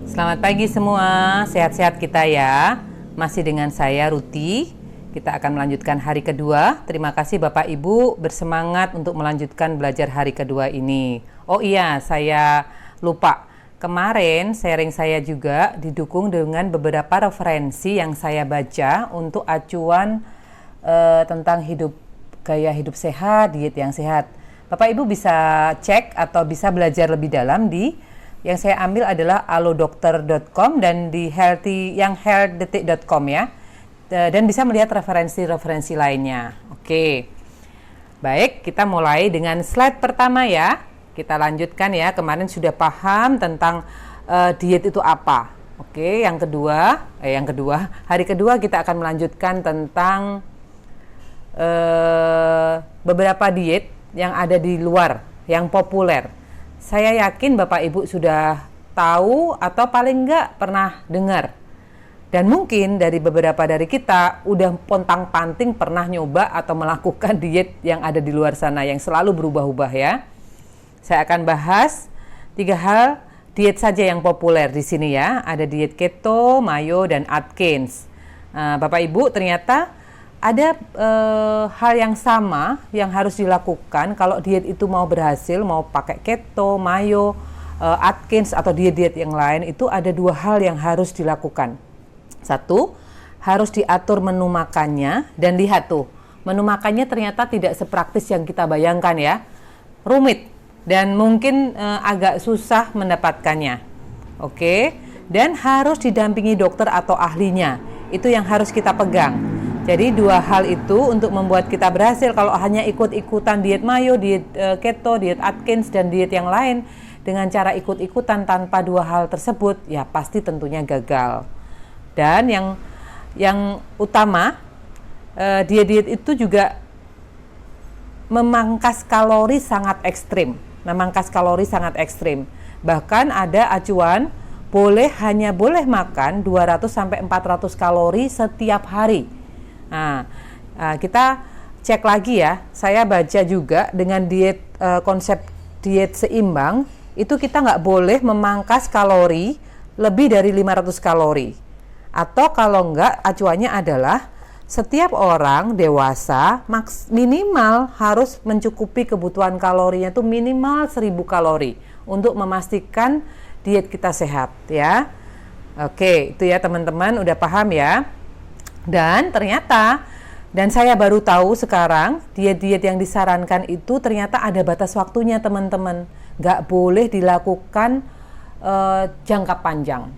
Selamat pagi semua, sehat-sehat kita ya. Masih dengan saya Ruti. Kita akan melanjutkan hari kedua. Terima kasih Bapak Ibu bersemangat untuk melanjutkan belajar hari kedua ini. Oh iya, saya lupa. Kemarin sharing saya juga didukung dengan beberapa referensi yang saya baca untuk acuan tentang gaya hidup sehat, diet yang sehat. Bapak Ibu bisa cek atau bisa belajar lebih dalam di yang saya ambil adalah alodokter.com dan di healthdetik.com ya. Dan bisa melihat referensi-referensi lainnya. Oke. Baik, kita mulai dengan slide pertama ya. Kita lanjutkan ya. Kemarin sudah paham tentang diet itu apa. Oke, yang kedua, hari kedua kita akan melanjutkan tentang beberapa diet yang ada di luar, yang populer. Saya yakin Bapak Ibu sudah tahu atau paling enggak pernah dengar. Dan mungkin dari beberapa dari kita udah pontang-panting pernah nyoba atau melakukan diet yang ada di luar sana yang selalu berubah-ubah ya. Saya akan bahas 3 hal diet saja yang populer di sini ya. Ada diet keto, mayo, dan Atkins. Bapak Ibu ternyata ada hal yang sama yang harus dilakukan kalau diet itu mau berhasil, mau pakai keto, mayo, Atkins atau diet-diet yang lain, itu ada 2 hal yang harus dilakukan. 1, harus diatur menu makannya, dan lihat tuh, menu makannya ternyata tidak sepraktis yang kita bayangkan ya. Rumit dan mungkin agak susah mendapatkannya. Oke, dan harus didampingi dokter atau ahlinya. Itu yang harus kita pegang. Jadi 2 hal itu untuk membuat kita berhasil. Kalau hanya ikut-ikutan diet mayo, diet keto, diet Atkins, dan diet yang lain dengan cara ikut-ikutan tanpa 2 hal tersebut, ya pasti tentunya gagal. Dan yang utama, diet-diet itu juga memangkas kalori sangat ekstrim. Bahkan ada acuan hanya boleh makan 200-400 kalori setiap hari. Nah, kita cek lagi ya. Saya baca juga dengan diet konsep diet seimbang itu kita nggak boleh memangkas kalori lebih dari 500 kalori. Atau kalau nggak, acuannya adalah setiap orang dewasa minimal harus mencukupi kebutuhan kalorinya itu minimal 1000 kalori untuk memastikan diet kita sehat ya. Oke, itu ya teman-teman, udah paham ya. Dan ternyata, dan saya baru tahu sekarang, diet-diet yang disarankan itu ternyata ada batas waktunya teman-teman. Nggak boleh dilakukan jangka panjang.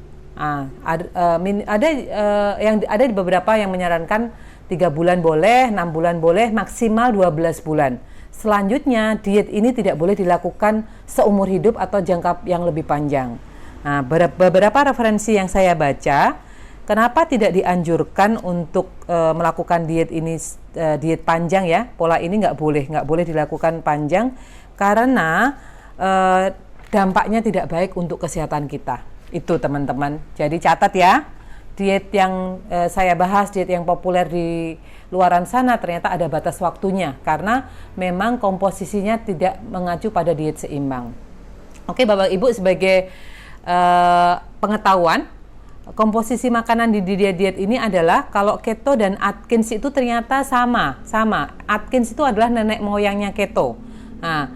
Ada di beberapa yang menyarankan 3 bulan boleh, 6 bulan boleh, maksimal 12 bulan. Selanjutnya, diet ini tidak boleh dilakukan seumur hidup atau jangka yang lebih panjang. Nah, beberapa referensi yang saya baca, kenapa tidak dianjurkan untuk melakukan diet ini, diet panjang ya? Pola ini nggak boleh dilakukan panjang karena dampaknya tidak baik untuk kesehatan kita. Itu teman-teman. Jadi catat ya, diet yang saya bahas, diet yang populer di luaran sana ternyata ada batas waktunya karena memang komposisinya tidak mengacu pada diet seimbang. Oke Bapak Ibu, sebagai pengetahuan, komposisi makanan di diet-diet ini adalah kalau keto dan Atkins itu ternyata sama. Atkins itu adalah nenek moyangnya keto. Nah,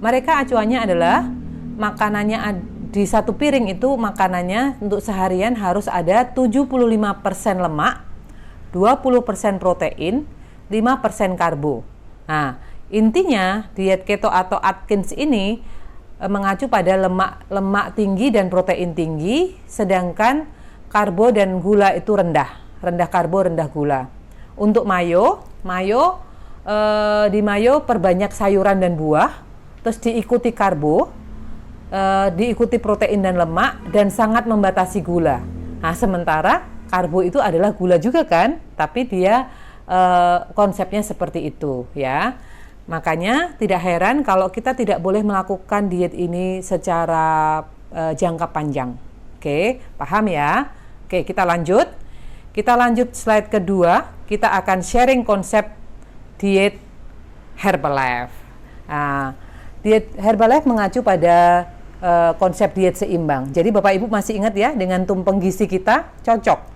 mereka acuannya adalah makanannya di satu piring itu makanannya untuk seharian harus ada 75% lemak, 20% protein, 5% karbo. Nah, intinya diet keto atau Atkins ini mengacu pada lemak tinggi dan protein tinggi, sedangkan karbo dan gula itu rendah karbo, rendah gula. Untuk di mayo perbanyak sayuran dan buah, terus diikuti karbo, diikuti protein dan lemak, dan sangat membatasi gula. Nah, sementara karbo itu adalah gula juga kan, tapi dia konsepnya seperti itu ya. Makanya tidak heran kalau kita tidak boleh melakukan diet ini secara jangka panjang. Oke, paham ya? Oke, kita lanjut slide kedua. Kita akan sharing konsep diet Herbalife. Diet Herbalife mengacu pada konsep diet seimbang. Jadi Bapak Ibu masih ingat ya, dengan tumpeng gizi kita cocok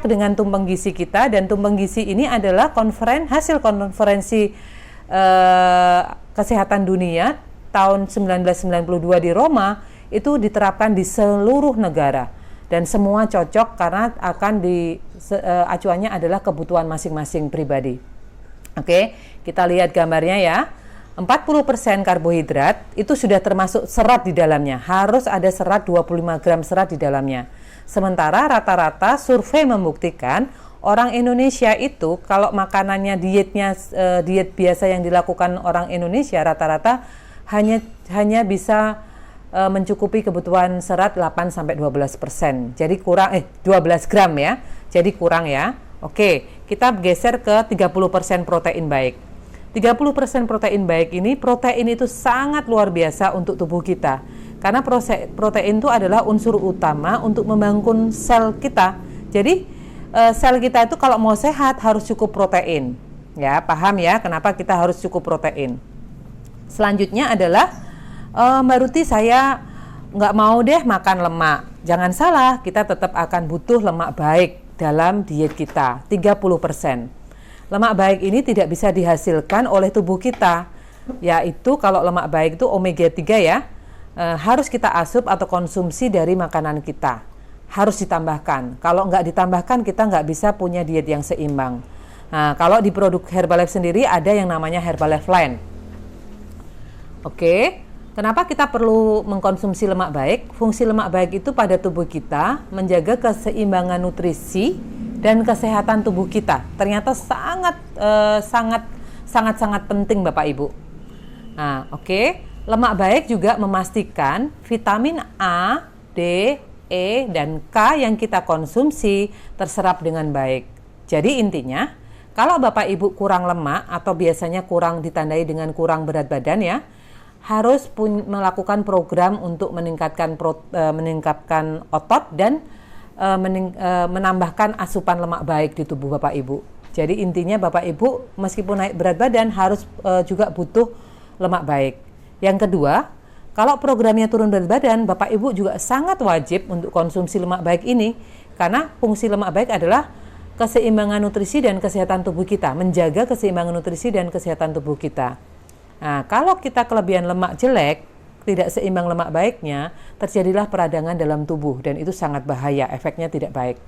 dengan tumpeng gizi kita, dan tumpeng gizi ini adalah hasil konferensi kesehatan dunia tahun 1992 di Roma, itu diterapkan di seluruh negara dan semua cocok karena akan acuannya adalah kebutuhan masing-masing pribadi. Oke, kita lihat gambarnya ya. 40% karbohidrat itu sudah termasuk serat di dalamnya. Harus ada serat 25 gram serat di dalamnya. Sementara rata-rata survei membuktikan orang Indonesia itu kalau makanannya diet biasa yang dilakukan orang Indonesia rata-rata hanya bisa mencukupi kebutuhan serat 8-12%. Jadi kurang 12 gram ya. Jadi kurang ya. Oke, kita geser ke 30% protein baik. 30% protein baik ini, protein itu sangat luar biasa untuk tubuh kita. Karena protein itu adalah unsur utama untuk membangun sel kita. Jadi sel kita itu kalau mau sehat harus cukup protein. Ya, paham ya kenapa kita harus cukup protein. Selanjutnya adalah Mbak Ruti, saya nggak mau deh makan lemak. Jangan salah, kita tetap akan butuh lemak baik dalam diet kita, 30%. Lemak baik ini tidak bisa dihasilkan oleh tubuh kita, yaitu kalau lemak baik itu omega 3 ya, harus kita asup atau konsumsi dari makanan kita, harus ditambahkan. Kalau nggak ditambahkan, kita nggak bisa punya diet yang seimbang. Nah, kalau di produk Herbalife sendiri ada yang namanya Herbalife Line. Oke, kenapa kita perlu mengkonsumsi lemak baik? Fungsi lemak baik itu pada tubuh kita menjaga keseimbangan nutrisi dan kesehatan tubuh kita. Ternyata sangat penting Bapak Ibu. Nah, oke. Lemak baik juga memastikan vitamin A, D, E, dan K yang kita konsumsi terserap dengan baik. Jadi intinya, kalau Bapak Ibu kurang lemak atau biasanya kurang ditandai dengan kurang berat badan ya, harus melakukan program untuk meningkatkan otot dan menambahkan asupan lemak baik di tubuh Bapak Ibu. Jadi intinya Bapak Ibu meskipun naik berat badan harus juga butuh lemak baik. Yang kedua, kalau programnya turun berat badan, Bapak Ibu juga sangat wajib untuk konsumsi lemak baik ini, karena fungsi lemak baik adalah keseimbangan nutrisi dan kesehatan tubuh kita, menjaga keseimbangan nutrisi dan kesehatan tubuh kita. Nah, kalau kita kelebihan lemak jelek, tidak seimbang lemak baiknya, terjadilah peradangan dalam tubuh dan itu sangat bahaya, efeknya tidak baik.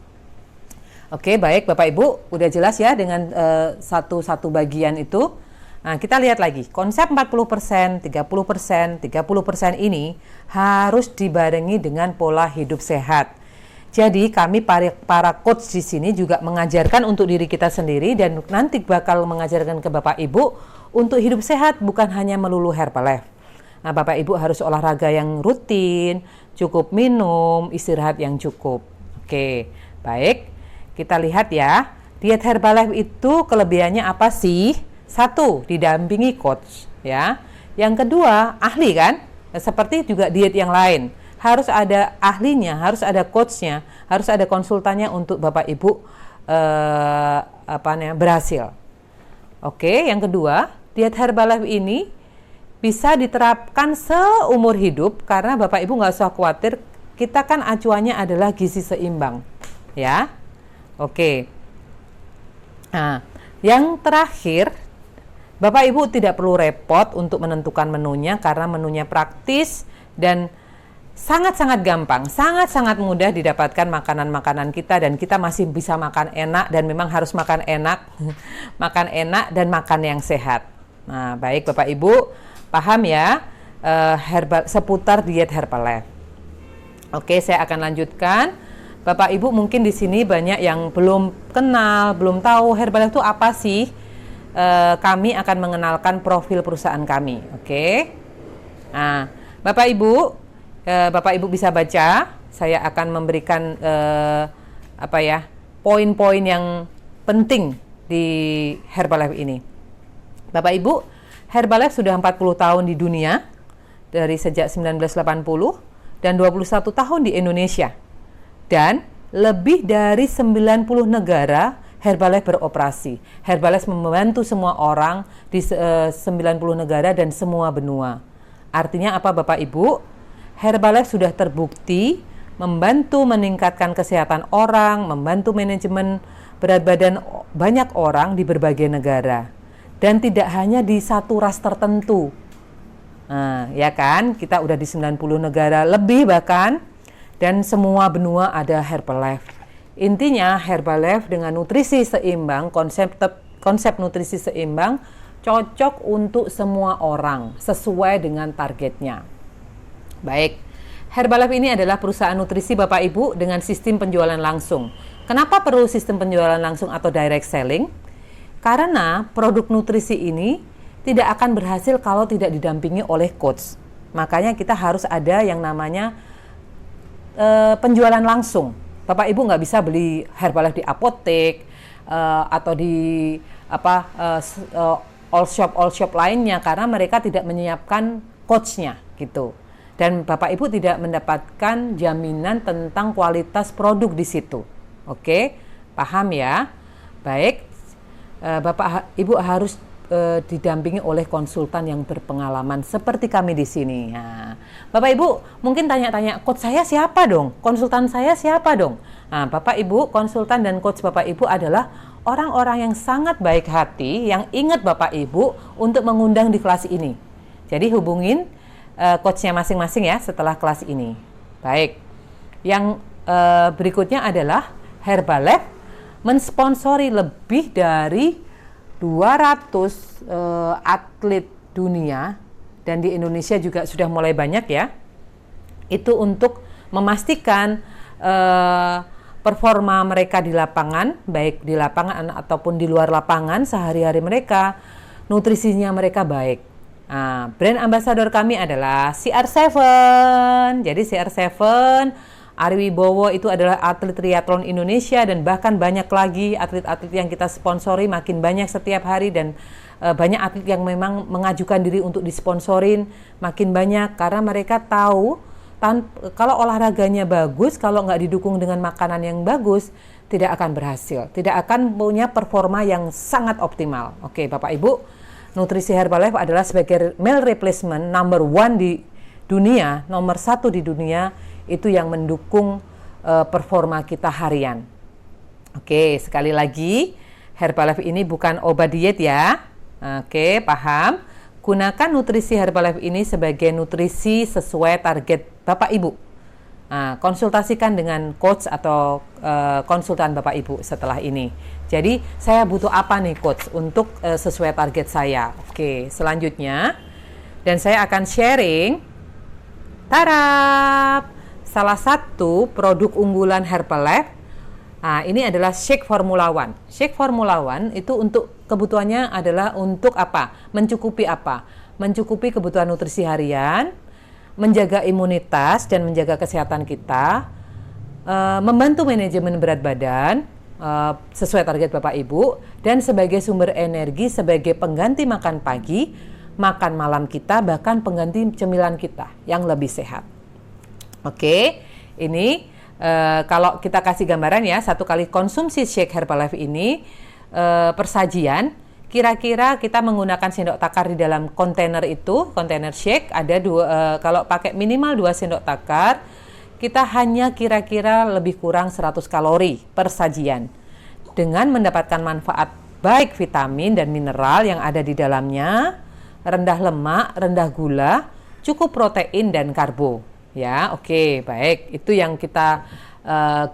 Oke, baik Bapak Ibu, udah jelas ya dengan satu bagian itu. Nah, kita lihat lagi, konsep 40%, 30% ini harus dibarengi dengan pola hidup sehat. Jadi kami para coach di sini juga mengajarkan untuk diri kita sendiri dan nanti bakal mengajarkan ke Bapak Ibu untuk hidup sehat bukan hanya melulu Herbalife. Nah, Bapak Ibu harus olahraga yang rutin, cukup minum, istirahat yang cukup. Oke, baik. Kita lihat ya, diet Herbalife itu kelebihannya apa sih? 1, didampingi coach ya. Yang kedua, ahli kan? Seperti juga diet yang lain. Harus ada ahlinya, harus ada coachnya, harus ada konsultannya untuk Bapak Ibu berhasil. Oke, yang kedua, diet Herbalife ini bisa diterapkan seumur hidup karena Bapak Ibu nggak usah khawatir, kita kan acuannya adalah gizi seimbang ya. Oke. Nah, yang terakhir, Bapak Ibu tidak perlu repot untuk menentukan menunya karena menunya praktis dan sangat-sangat gampang, sangat-sangat mudah didapatkan makanan-makanan kita dan kita masih bisa makan enak dan memang harus makan enak, makan enak dan makan yang sehat. Nah, baik Bapak Ibu, paham ya seputar diet Herbalife. Oke, saya akan lanjutkan. Bapak Ibu mungkin di sini banyak yang belum kenal, belum tahu Herbalife itu apa sih. Kami akan mengenalkan profil perusahaan kami. Oke. Nah, Bapak Ibu bisa baca. Saya akan memberikan poin-poin yang penting di Herbalife ini. Bapak Ibu, Herbalife sudah 40 tahun di dunia, dari sejak 1980, dan 21 tahun di Indonesia. Dan lebih dari 90 negara Herbalife beroperasi. Herbalife membantu semua orang di 90 negara dan semua benua. Artinya apa Bapak Ibu? Herbalife sudah terbukti membantu meningkatkan kesehatan orang, membantu manajemen berat badan banyak orang di berbagai negara. Dan tidak hanya di satu ras tertentu. Nah, ya kan, kita udah di 90 negara lebih bahkan, dan semua benua ada Herbalife. Intinya Herbalife dengan nutrisi seimbang, konsep nutrisi seimbang cocok untuk semua orang sesuai dengan targetnya. Baik, Herbalife ini adalah perusahaan nutrisi Bapak Ibu dengan sistem penjualan langsung. Kenapa perlu sistem penjualan langsung atau direct selling? Karena produk nutrisi ini tidak akan berhasil kalau tidak didampingi oleh coach. Makanya kita harus ada yang namanya penjualan langsung. Bapak Ibu nggak bisa beli Herbalife di apotek atau di all shop lainnya karena mereka tidak menyiapkan coachnya gitu. Dan Bapak Ibu tidak mendapatkan jaminan tentang kualitas produk di situ. Oke, paham ya? Baik. Bapak Ibu harus didampingi oleh konsultan yang berpengalaman seperti kami di sini. Nah, Bapak Ibu mungkin tanya-tanya, coach saya siapa dong? Konsultan saya siapa dong? Nah, Bapak Ibu, konsultan dan coach Bapak Ibu adalah orang-orang yang sangat baik hati yang ingat Bapak Ibu untuk mengundang di kelas ini. Jadi hubungin coachnya masing-masing ya setelah kelas ini. Baik. Yang berikutnya adalah Herbalife mensponsori lebih dari 200 atlet dunia, dan di Indonesia juga sudah mulai banyak ya. Itu untuk memastikan performa mereka di lapangan, baik di lapangan ataupun di luar lapangan, sehari-hari mereka, nutrisinya mereka baik. Nah, brand ambassador kami adalah CR7. Jadi CR7, Ari Wibowo itu adalah atlet triathlon Indonesia, dan bahkan banyak lagi atlet-atlet yang kita sponsori, makin banyak setiap hari, dan banyak atlet yang memang mengajukan diri untuk disponsorin makin banyak karena mereka tahu kalau olahraganya bagus, kalau nggak didukung dengan makanan yang bagus, tidak akan berhasil, tidak akan punya performa yang sangat optimal. Oke, Bapak Ibu, nutrisi Herbalife adalah sebagai meal replacement number 1 di dunia, nomor 1 di dunia, itu yang mendukung performa kita harian. Oke, sekali lagi, Herbalife ini bukan obat diet ya. Oke, paham? Gunakan nutrisi Herbalife ini sebagai nutrisi sesuai target Bapak Ibu. Nah, konsultasikan dengan coach atau konsultan Bapak Ibu setelah ini. Jadi, saya butuh apa nih coach untuk sesuai target saya? Oke, selanjutnya, dan saya akan sharing tarap! Salah satu produk unggulan Herbalife, nah ini adalah Shake Formula One. Shake Formula One itu untuk kebutuhannya adalah untuk apa? Mencukupi apa? Mencukupi kebutuhan nutrisi harian, menjaga imunitas dan menjaga kesehatan kita, membantu manajemen berat badan sesuai target Bapak Ibu, dan sebagai sumber energi, sebagai pengganti makan pagi, makan malam kita, bahkan pengganti cemilan kita yang lebih sehat. Oke, ini kalau kita kasih gambaran ya, satu kali konsumsi Shake Herbalife ini persajian, kira-kira kita menggunakan sendok takar di dalam kontainer itu, kontainer shake ada kalau pakai minimal 2 sendok takar, kita hanya kira-kira lebih kurang 100 kalori per sajian. Dengan mendapatkan manfaat baik vitamin dan mineral yang ada di dalamnya, rendah lemak, rendah gula, cukup protein dan karbo. Ya, oke, baik. Itu yang kita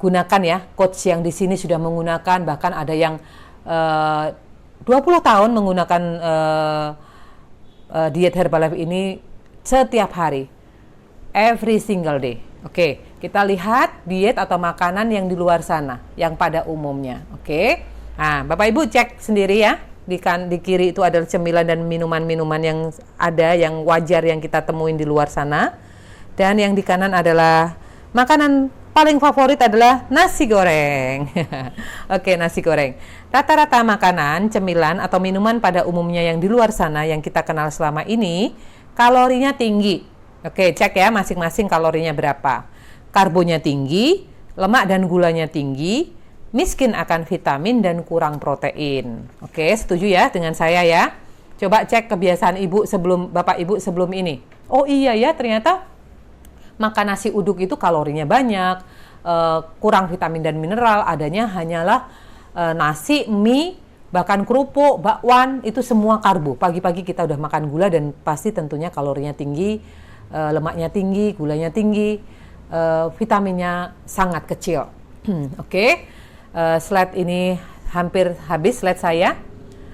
gunakan ya. Coach yang di sini sudah menggunakan, bahkan ada yang 20 tahun menggunakan diet Herbalife ini setiap hari. Every single day. Oke, kita lihat diet atau makanan yang di luar sana, yang pada umumnya. Oke. Nah, Bapak Ibu cek sendiri ya. Di kiri itu adalah cemilan dan minuman-minuman yang ada, yang wajar yang kita temuin di luar sana. Dan yang di kanan adalah makanan paling favorit adalah nasi goreng. Oke, nasi goreng. Rata-rata makanan, cemilan, atau minuman pada umumnya yang di luar sana yang kita kenal selama ini, kalorinya tinggi. Oke, cek ya masing-masing kalorinya berapa. Karbonya tinggi, lemak dan gulanya tinggi, miskin akan vitamin dan kurang protein. Oke, setuju ya dengan saya ya? Coba cek kebiasaan Bapak Ibu sebelum ini. Oh iya ya, ternyata makan nasi uduk itu kalorinya banyak, kurang vitamin dan mineral, adanya hanyalah nasi, mie, bahkan kerupuk, bakwan, itu semua karbo. Pagi-pagi kita udah makan gula dan pasti tentunya kalorinya tinggi, lemaknya tinggi, gulanya tinggi, vitaminnya sangat kecil. Oke. Slide ini hampir habis slide saya.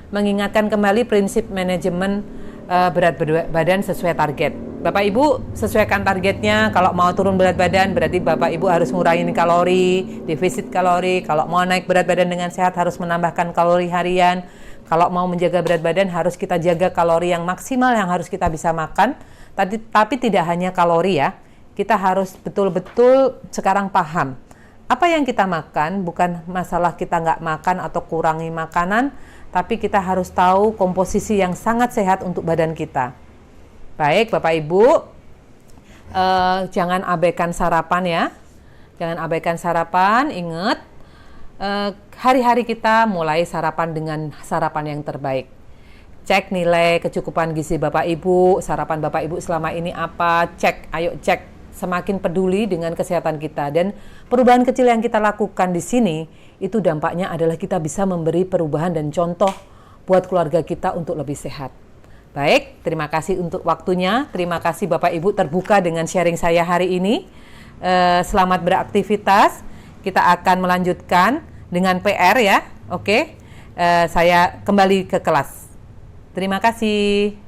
Mengingatkan kembali prinsip manajemen berat badan sesuai target. Bapak Ibu sesuaikan targetnya. Kalau mau turun berat badan berarti Bapak Ibu harus ngurangin kalori, defisit kalori. Kalau mau naik berat badan dengan sehat harus menambahkan kalori harian. Kalau mau menjaga berat badan harus kita jaga kalori yang maksimal yang harus kita bisa makan. Tapi tidak hanya kalori ya. Kita harus betul-betul sekarang paham. Apa yang kita makan bukan masalah kita nggak makan atau kurangi makanan, tapi kita harus tahu komposisi yang sangat sehat untuk badan kita. Baik, Bapak Ibu, jangan abaikan sarapan ya. Jangan abaikan sarapan, ingat, hari-hari kita mulai sarapan dengan sarapan yang terbaik. Cek nilai kecukupan gizi Bapak Ibu, sarapan Bapak Ibu selama ini apa, ayo cek. Semakin peduli dengan kesehatan kita, dan perubahan kecil yang kita lakukan di sini itu dampaknya adalah kita bisa memberi perubahan dan contoh buat keluarga kita untuk lebih sehat. Baik, terima kasih untuk waktunya. Terima kasih Bapak Ibu terbuka dengan sharing saya hari ini. Selamat beraktivitas. Kita akan melanjutkan dengan PR ya. Oke. Saya kembali ke kelas. Terima kasih.